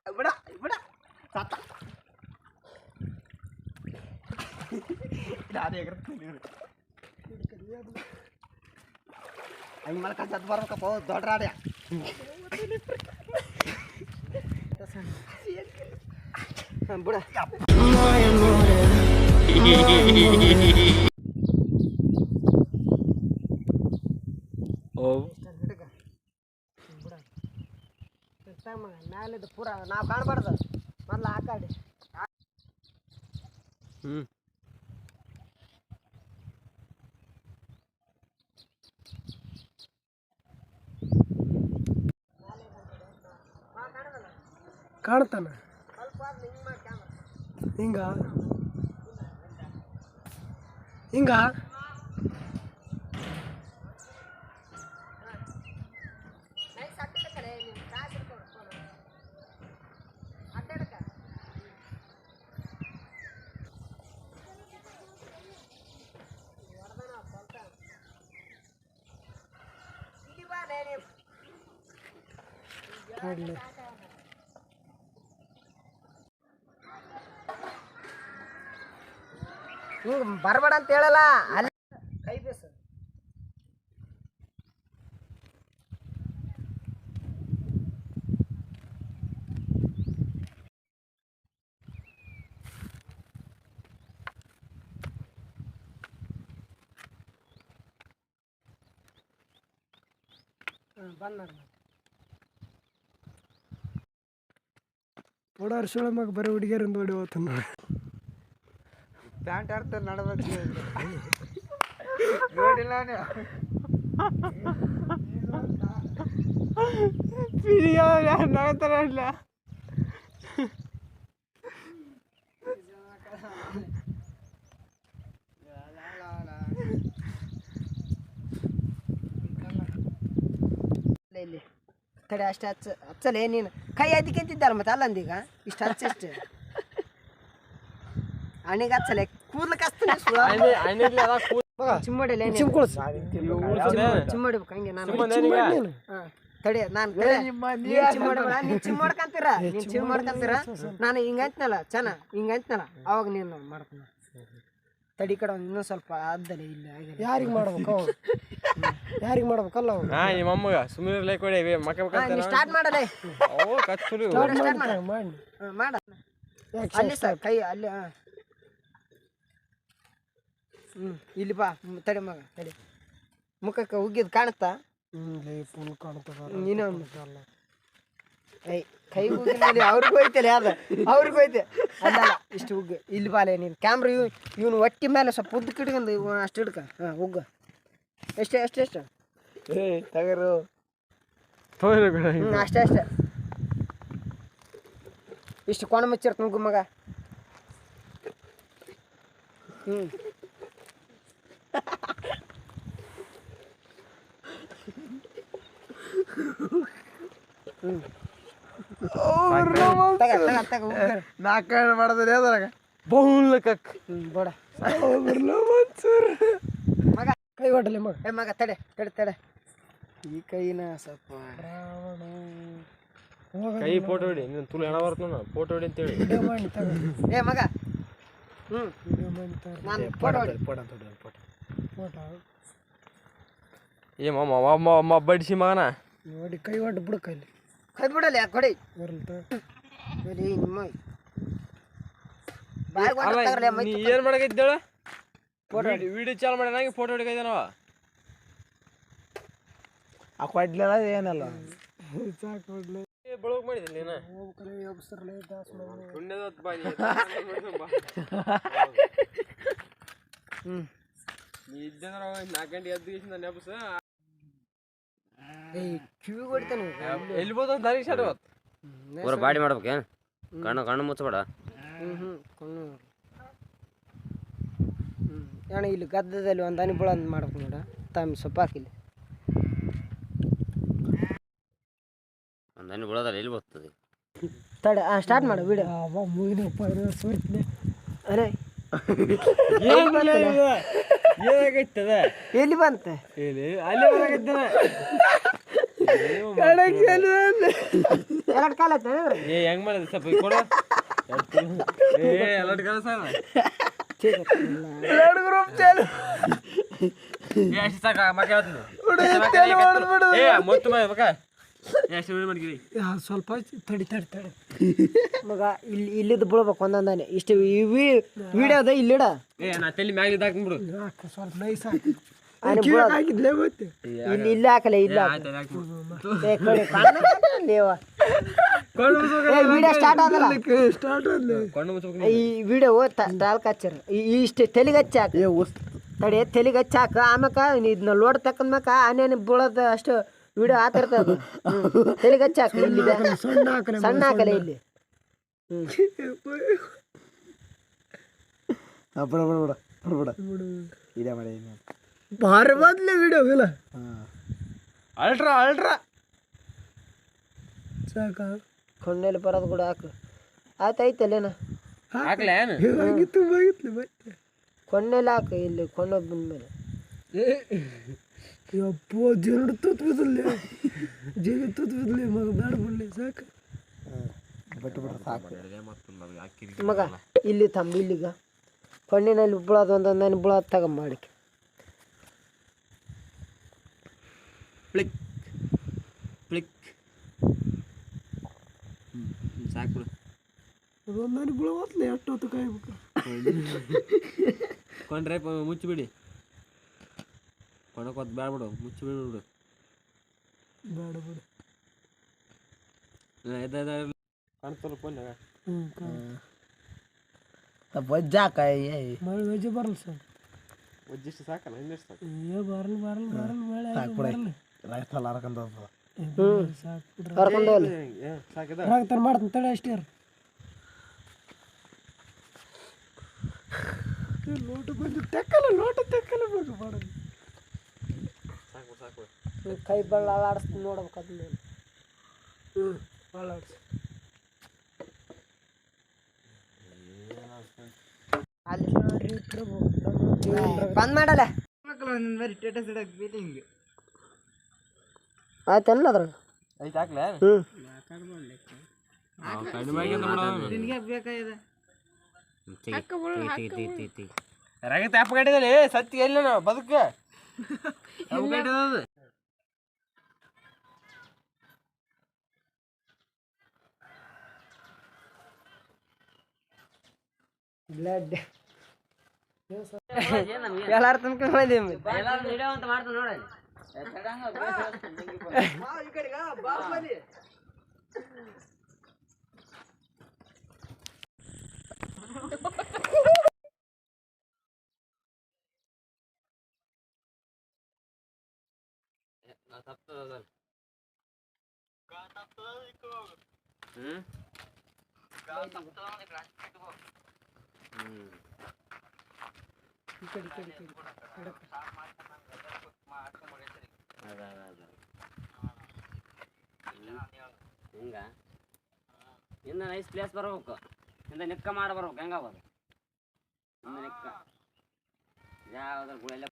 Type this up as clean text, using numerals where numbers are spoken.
ಬಿಡ ಬಿಡ ಸಾತ ನಾನೇ ಎಗರ್ತೀನಿ ಹಂಗೆ ಮಲ್ಕ ಜದ್ ಬರ್ಬೇಕಪ್ಪ ದೊಡ್ಡ ರಾಡ್ಯ ಬಿಡ ಮ್ಯಾಲಿದ್ದು ಪೂರ ನಾವು ಕಾಣಬಾರ್ದು ಮೊದ್ಲು ಆ ಕಾಡಿ ಕಾಣ್ತಾನ ಹಿಂಗ ಹಿಂಗ ಹಿಂಗೆ ಬರಬೇಡ ಅಂತ ಹೇಳಲ್ಲ ಅಲ್ಲಿ ಕೈ ಬೇಸ ಬಂದ ಓಡಾಡ್ಸೋಳ ಮಗ ಬರೀ ಹುಡುಗಿಯರಿಂದ ಓಡಿ ಹೋಗ್ತ ನೋಡಿ ಪ್ಯಾಂಟ್ ಆಡ್ತಾರೆ ನಡಬೇಕು ನೋಡಿಲ್ಲ ನಗತಾರಲ್ಲ ಇಲ್ಲಿ ತಡೆ ಅಷ್ಟೇ ಹಚ್ಚಲೇ ನೀನು ಕೈ ಅದಕ್ಕೆ ಅಂತಿದ್ದಾರ ಮತ್ತೆ ಅಲ್ಲಂದೀಗ ಇಷ್ಟು ಹಚ್ಚಷ್ಟು ಅಣಿಗೆ ಹಚ್ಚಲೆ ಕೂದ್ಲಕ್ಕೆ ಹಚ್ತಾನೆ ಚಿಮ್ಮಡಿಲ್ಲ ಚಿಮ್ಮಡಿಬೇಕು ಹಂಗೆ ನಾನು ತಡೆ ನಾನು ಚಿಮ್ಮಡ್ಕಂತೀರ ನೀನು ಚಿಮ್ ಮಾಡ್ಕಂತೀರ ನಾನು ಹಿಂಗಂತನಲ್ಲ ಚೆನ್ನ ಹಿಂಗಂತನಲ್ಲ ಅವಾಗ ನೀನು ಮಾಡ್ತೀನಿ ತಡಿ ಕಡೆ ಇನ್ನೂ ಸ್ವಲ್ಪ ಆದ್ದಲೆ ಇಲ್ಲ ಯಾರಿಗೆ ಮಾಡ್ಬೇಕು ಯಾರಿಗೆ ಮಾಡ್ಬೇಕಲ್ಲ ನಿಮ್ಮಮ್ಮಗ ಸುಮ್ಮನೆ ಕೊಡಿ ಸ್ಟಾರ್ಟ್ ಮಾಡಲೇ ಮಾಡ ಅಲ್ಲಿ ಸರ್ ಕೈ ಅಲ್ಲಿ ಇಲ್ಲಿ ಬಾ ತಡೆ ಮಗ ತಡೆ ಮುಖಕ್ಕೆ ಉಗ್ಗಿದ್ ಕಾಣುತ್ತಾ ಫುಲ್ ಕಾಣ್ತದ ಇನ್ನೊಂದು ಕೈ ಉಗ್ಗಿ ಅವ್ರಿಗೂ ಹೋಯ್ತಲ್ಲ ಯಾವ್ದು ಅವ್ರಿಗೂ ಹೋಯ್ತೆ ಅಲ್ಲಲ್ಲ ಇಷ್ಟು ಉಗ್ಗು ಇಲ್ಲಿ ಬಾಲೆ ನೀನು ಕ್ಯಾಮ್ರಾ ಇವನು ಒಟ್ಟಿ ಮೇಲೆ ಸ್ವಲ್ಪ ಉದ್ದಕ್ಕೆ ಹಿಡ್ಕೊಂಡು ಅಷ್ಟು ಹಿಡ್ಕ ಹಾಂ ಉಗ್ಗ ಎಷ್ಟು ತಗರು ಅಷ್ಟೇ ಇಷ್ಟು ಕೊಣ ಮುಚ್ಚಿರ್ತ ನುಗ್ಗು ಮಗ ನಾಲ್ಕು ಮಾಡಿದ್ರೆ ಅದ್ರಾಗ ಬೋಡ ಮಗ ಕೈ ಹೊಡಲಿ ಮಗ ಮಗ ತಡೆ ಈ ಕೈನ ಸ್ವಲ್ಪ ಕೈ ಫೋಟೋ ಹೊಡಿ ನೀನು ತುಳು ಹೆಣ ಬರ್ತನ ಫೋಟೋ ಹೊಡಿ ಅಂತೇಳಿ ಏ ಮಗ ನಾನು ಫೋಟೋ ಹೊಡಿ ಏ ಮಮ್ಮ ಬಡಿಸಿ ಮಗನ ನೋಡಿ ಕೈ ಹೊಡ್ ಬಿಡು ಕೈಲಿ ಕೈ ಬಿಡಲ್ಲ ಯಾಕೆ ಹೊಡಿ ನಿಮ್ಮ ನೀ ಏನ್ ಮಾಡಕೈದ್ದೇಳ ವಿಡಿಯೋ ಚಾಲು ಮಾಡಿ ನಂಗೆ ಫೋಟೋ ಹೊಡಿಕೈತೆ ನಾವ ಆ ಕೊಡ್ಲಿಲ್ಲ ಏನಲ್ಲ ಬಳೋಕ್ ಮಾಡಿದ್ದೆ ನೀನು ನೀ ಇದ್ದಂದ್ರ 4 ಗಂಟೆ ಎದ್ದು ನೆಪಸ ಕಿವಿ ಹೊಡಿತಾನೆ ಎಲ್ಲಿ ಬೋದು ದಾರಿ ಶಾಟ್ ಪೂರ ಬಾಡಿ ಮಾಡ್ಬೇಕೆ ಕಣ್ಣು ಮುಚ್ಚಬೇಡ ಕಣ್ಣು ಅಣ್ಣ ಇಲ್ಲಿ ಗದ್ದದಲ್ಲಿ ಒಂದು ಹನಿ ಬೀಳಂದು ಮಾಡ್ಬೇಕು ನೋಡ ತಮ್ಮ ಸೊಪ್ಪು ಹಾಕಿಲ್ಲ ಒಂದು ಹನಿ ಬೀಳೋದಲ್ಲ ಎಲ್ಲಿ ಬರ್ತದೆ ತಡೆ ಸ್ಟಾರ್ಟ್ ಮಾಡು ವಿಡಿಯೋ ಅರೆ ಏನಾಗೈತದ ಎಲ್ಲಿ ಬಂತ ಅಲ್ಲಿ ಬರಾಕೈತದ ಎರಡು ಕಾಲ ಐತೆ ಏ ಹೆಂಗ್ ಮಾಡಿದೆ ಸ್ವಲ್ಪ ಈ ಕೊಡು ಏ ಎಲ್ಲ ಕೆಲಸ ಎಷ್ಟು ಸಾಕ ಮಗ ಏ ಮೊತ್ತ ಮಗ ಎಷ್ಟು ಮಾಡ್ತೀವಿ ಸ್ವಲ್ಪ ತಡಿ ತಡಿ ತಡಿ ಮಗ ಇಲ್ಲಿದ್ದು ಬಿಡ್ಬೇಕು ಒಂದೊಂದಾನೆ ಇಷ್ಟು ವಿಡಿಯೋದ ಇಲ್ಲಿಡ ಏ ನಾ ತಲೆ ಮ್ಯಾಗ ಹಾಕ್ಬಿಡು ಹಾಕು ಸ್ವಲ್ಪ ನೈಸ್ ಹಾಕಿ ಅಲ್ಲಿ ಬಿಡೋದು. ಹಾಕಿದ್ಲೇ ಮತ್ತೆ ಇಲ್ಲಿ ಹಾಕಲ್ಲ ಇಲ್ಲಿ ವಿಡಿಯೋ ಸ್ಟಾರ್ಟ್ ಆದಲ್ಲ ಸ್ಟಾರ್ಟ್ ಆದ್ಲೆ ಕೊಂಡು ಮುಚ್ಚಬೇಕು ಈ ವಿಡಿಯೋ ತಾಲ್ಕ ಹಚ್ಚಾರ ಇಷ್ಟು ತೆಲಿಗೆ ಹಚ್ಚಿ ಹಾಕ ತಡಿ ತೆಲಿಗೆ ಹಚ್ಚಿ ಹಾಕ ಆಮ್ಯಾಕ ಇದನ್ನ ಲೋಡ್ ತಕ್ಕಂದ್ಮ್ಯಾಕ ಆನೇನು ಬೀಳೋದು ಅಷ್ಟು ವಿಡಿಯೋ ಆತಿರ್ತದ ತೆಲಿಗೆ ಹಚ್ಚಿ ಹಾಕ ಇಲ್ಲಿ ಸಣ್ಣ ಹಾಕಲೆ ಸಣ್ಣ ಹಾಕಲ್ಲ ಇಲ್ಲಿ ಬಿಡ ಬಿಡ ಬಿಡ ಬಿಡ ಇದೇ ಮಾಡಿ ಭಾರಿ ಬದ್ಲೆ ವಿಡಿಯೋ ಇಲ್ಲ ಅಲ್ಟ್ರಾ ಅಲ್ಟ್ರಾ ಸಾಕ ಕೊಂಡಲ್ಲಿ ಬರೋದು ಕೂಡ ಹಾಕು ಆಯ್ತೈತಲ್ಲೇನ ಹಾಕ್ಲೇ ಏನು ಆಗಿತ್ತು ಆಗಿತ್ಲಿ ಮತ್ತೆ ಕೊಂಡೆಲ್ಲ ಹಾಕು ಇಲ್ಲಿ ಕೊಂಡ ಬಂದ್ಮೇಲೆ ಯಪ್ಪೋ ಜರಡು ತುತ್ತು ಬಿದ್ದಲೆ ಜೀವಿ ತುತ್ತು ಬಿದ್ದಲೆ ಮಗ ಬೇಡ ಬಿಡ್ಲಿ ಸಾಕು ಬಿಟ್ಟು ಬಿಡ್ರಿ ಸಾಕು ಮಗ ಇಲ್ಲಿ ತಂಬ ಇಲ್ಲಿಗ ಕೊಂಡಿನಲ್ಲಿ ಬೀಳೋದು ಒಂದೊಂದು ಬೀಳೋದು ತಗೊಂಬ ಮಾಡಿಕೆ ಪ್ಲಿಕ್ ಪ್ಲಿಕ್ ಸಾಕು ಬಿಡು ಅದೊಂದು ನನಗೆ ಬೀಳವತ್ಲೆ ಎಷ್ಟೊತ್ತು ಕಾಯ್ಬೇಕು ಕೊಂಡ್ರೆ ಮುಚ್ಚಿಬಿಡಿ ಕೊಂಡಕೋತ್ ಬೇಡ ಬಿಡು ಮುಚ್ಚಿಬಿಡು ಬಿಡು ಬೇಡ ಬಿಡು ಕಾಣ್ತಲ್ಲ ಫೋನ್ಯಾಗ ಬಜ್ಜಾಕಾಯಿ ಮಳೆ ವೆಜ್ಜೆ ಬರಲ್ಲ ಸರ್ ಒಜ್ಜಿಷ್ಟು ಸಾಕಲ್ಲ ಇನ್ನೆಷ್ಟು ಸಾಕು ಏ ಬರಲ್ಲ ಬರಲ್ಲ ಬರಲ್ಲ ಮಳೆ ಬರಲ್ಲ ರೈತಲ್ಲ ಹರ್ಕೊಂಡ ಸಾಕು ಕರ್ಕೊಂಡು ಹೋಗ್ಲಿ ಸಾಕಿದ ಹಾಕ್ತಾನೆ ಮಾಡ್ತಾನೆ ತಡೆ ಅಷ್ಟೇ ಲೋಟ ಬಂದು ಲೋಟ ತೆಕ್ಕಲ್ಲ ಬೇಕು ಮಾಡೋದು ಸಾಕು ಸಾಕು ಕೈ ಬಳ್ಳ ಅಲಾಡಿಸ್ತೀನಿ ನೋಡ್ಬೇಕು ಅದನ್ನ ಭಾಳ ಬಂದ್ ಮಾಡಲ್ಲ ಆಯ್ತಲ್ಲ ಅದ್ರ ಐತೆ ಹಾಕ್ಲೇ ರಗತ್ತೆ ಅಪ್ಪ ಕಟ್ಟಿದಲ್ಲಿ ಸತ್ತಿಗೆ ಎಲ್ಲ ನಾವು ಬದುಕ ಬ್ಲಡ್ ಎಲ್ಲಾರು ತುಂಬ ಬಂದೀವಿ ಹಿಂಗ ಇಂದ ನೈಸ್ ಪ್ಲೇಸ್ ಬರ್ಬೇಕು ಇಂದ ನಿಕ್ಕ ಮಾಡಿ ಬರ್ಬೇಕು ಹೆಂಗಾಗೋದು ಇಂದ ನಿಕ್ಕ ಯಾವ್ದಾರು ಗುಳೆಲ್ಲ